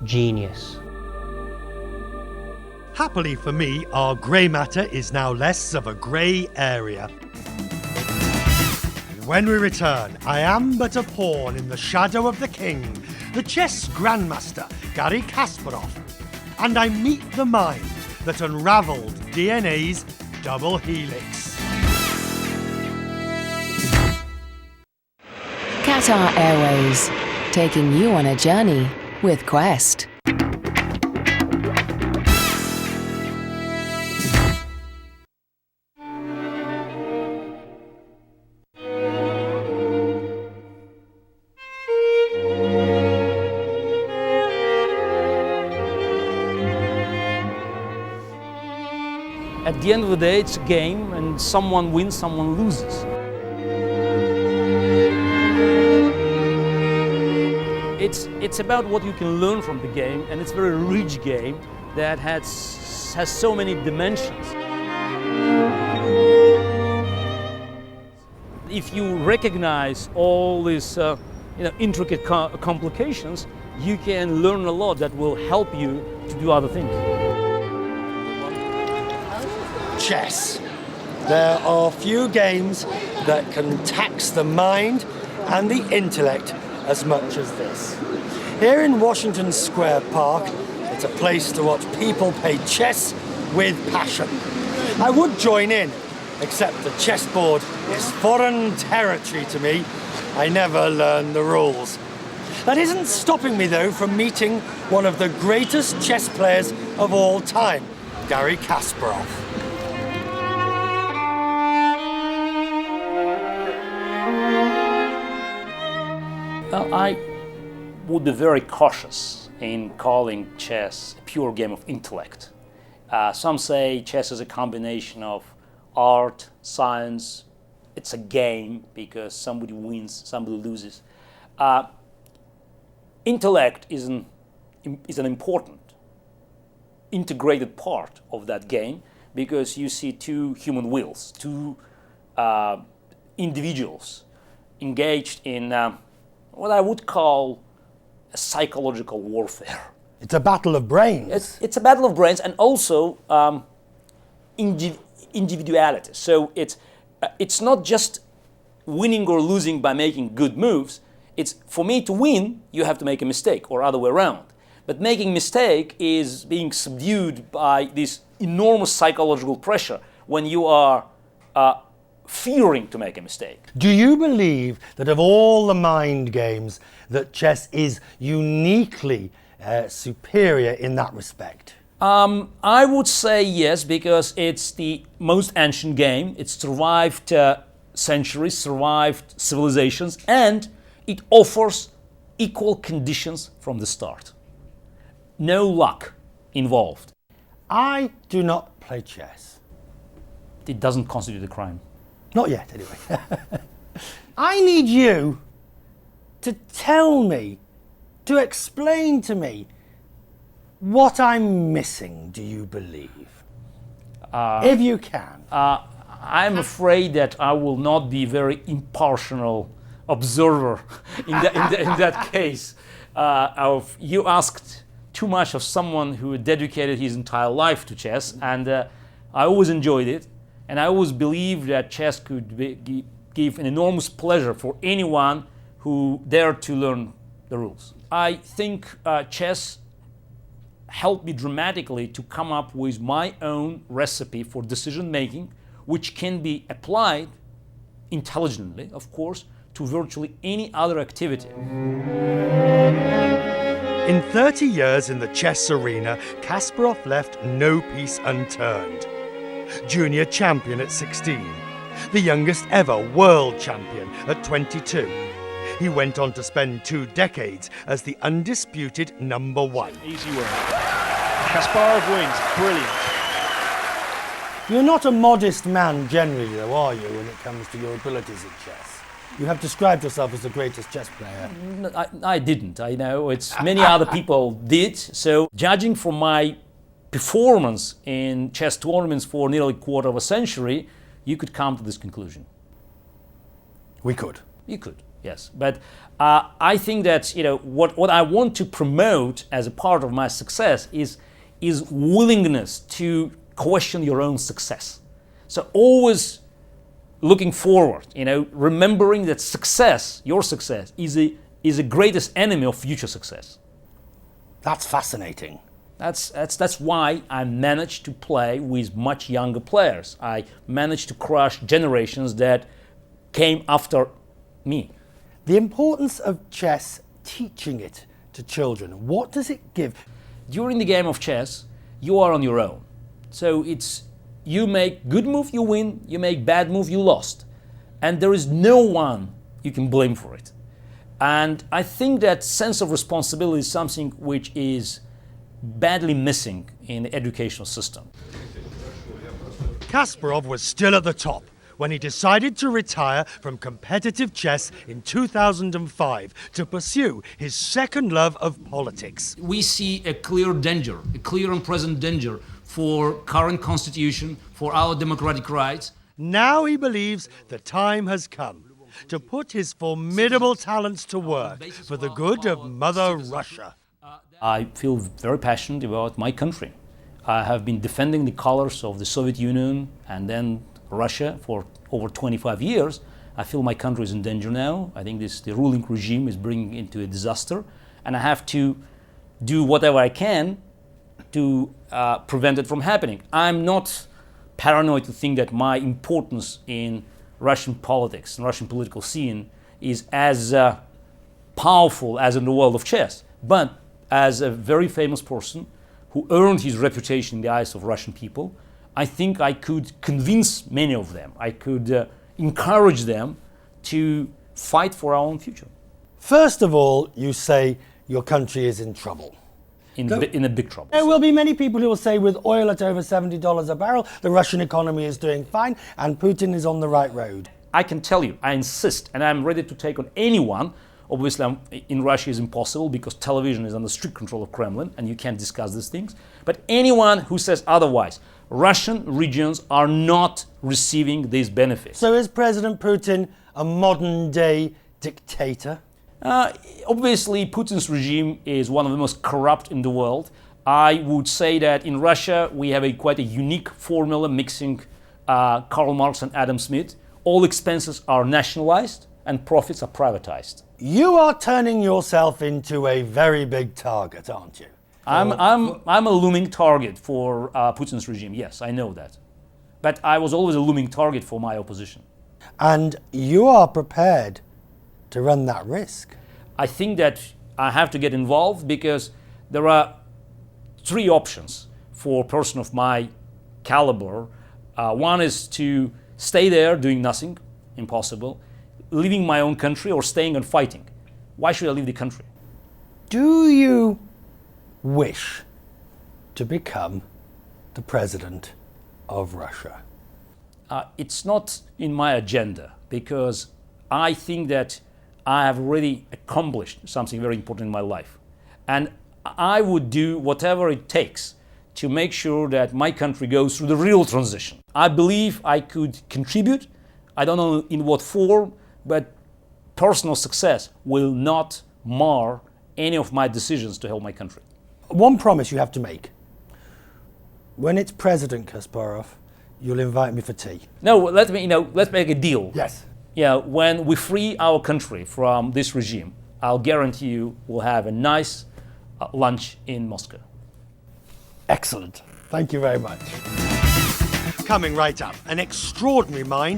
genius. Happily for me, our grey matter is now less of a grey area. And when we return, I am but a pawn in the shadow of the king, the chess grandmaster, Garry Kasparov, and I meet the mind that unravelled DNA's double helix. Qatar Airways, taking you on a journey with Quest. At the end of the day, it's a game, and someone wins, someone loses. It's about what you can learn from the game, and it's a very rich game that has so many dimensions. If you recognize all these intricate complications, you can learn a lot that will help you to do other things. Chess. There are few games that can tax the mind and the intellect as much as this. Here in Washington Square Park, it's a place to watch people play chess with passion. I would join in, except the chessboard is foreign territory to me. I never learned the rules. That isn't stopping me, though, from meeting one of the greatest chess players of all time, Garry Kasparov. Well, I would be very cautious in calling chess a pure game of intellect. Some say chess is a combination of art, science. It's a game because somebody wins, somebody loses. Intellect is an important, integrated part of that game because you see two human wills, two individuals engaged in what I would call a psychological warfare. It's a battle of brains. It's a battle of brains and also individuality. So it's not just winning or losing by making good moves. It's for me to win, you have to make a mistake or other way around. But making mistake is being subdued by this enormous psychological pressure when you are fearing to make a mistake. Do you believe that of all the mind games, that chess is uniquely superior in that respect? I would say yes, because it's the most ancient game. It's survived centuries, survived civilizations, and it offers equal conditions from the start. No luck involved. I do not play chess. It doesn't constitute a crime. Not yet, anyway. I need you to tell me, to explain to me what I'm missing, do you believe? If you can. I'm afraid that I will not be a very impartial observer in that case. You asked too much of someone who dedicated his entire life to chess, and I always enjoyed it, and I always believed that chess could give an enormous pleasure for anyone who dared to learn the rules. I think chess helped me dramatically to come up with my own recipe for decision making, which can be applied intelligently, of course, to virtually any other activity. In 30 years in the chess arena, Kasparov left no piece unturned. Junior champion at 16, the youngest ever world champion at 22. He went on to spend 2 decades as the undisputed number 1. Easy win. Kasparov wins. Brilliant. You're not a modest man generally, though, are you, when it comes to your abilities at chess? You have described yourself as the greatest chess player. No, I didn't. I know it's many other people did. So judging from my performance in chess tournaments for nearly a quarter of a century, you could come to this conclusion. We could. You could. yes. But I think that what I want to promote as a part of my success is willingness to question your own success. So always looking forward, remembering that success, your success, is the greatest enemy of future success. That's fascinating. That's why I managed to play with much younger players. I managed to crush generations that came after me. The importance of chess, teaching it to children, what does it give? During the game of chess, you are on your own. So you make good move, you win. You make bad move, you lost. And there is no one you can blame for it. And I think that sense of responsibility is something which is badly missing in the educational system. Kasparov was still at the top when he decided to retire from competitive chess in 2005 to pursue his second love of politics. We see a clear danger, a clear and present danger for current constitution, for our democratic rights. Now he believes the time has come to put his formidable talents to work for the good of Mother Russia. I feel very passionate about my country. I have been defending the colors of the Soviet Union and then Russia for over 25 years. I feel my country is in danger now. I think the ruling regime is bringing into a disaster, and I have to do whatever I can to prevent it from happening. I'm not paranoid to think that my importance in Russian politics and Russian political scene is as powerful as in the world of chess. But as a very famous person who earned his reputation in the eyes of Russian people, I think I could convince many of them. I could encourage them to fight for our own future. First of all, you say your country is in trouble. In a big trouble. There will be many people who will say with oil at over $70 a barrel, the Russian economy is doing fine and Putin is on the right road. I can tell you, I insist, and I'm ready to take on anyone. Obviously, in Russia is impossible because television is under strict control of Kremlin and you can't discuss these things. But anyone who says otherwise, Russian regions are not receiving these benefits. So is President Putin a modern-day dictator? Obviously, Putin's regime is one of the most corrupt in the world. I would say that in Russia, we have quite a unique formula mixing Karl Marx and Adam Smith. All expenses are nationalized and profits are privatized. You are turning yourself into a very big target, aren't you? I'm a looming target for Putin's regime, yes, I know that. But I was always a looming target for my opposition. And you are prepared to run that risk? I think that I have to get involved because there are three options for a person of my caliber. One is to stay there doing nothing, impossible, leaving my own country or staying and fighting. Why should I leave the country? Do you wish to become the president of Russia? It's not in my agenda because I think that I have already accomplished something very important in my life. And I would do whatever it takes to make sure that my country goes through the real transition. I believe I could contribute. I don't know in what form, but personal success will not mar any of my decisions to help my country. One promise you have to make. When it's President Kasparov, you'll invite me for tea. No, let's make a deal. Yes. Yeah, when we free our country from this regime, I'll guarantee you we'll have a nice lunch in Moscow. Excellent. Thank you very much. Coming right up, an extraordinary mind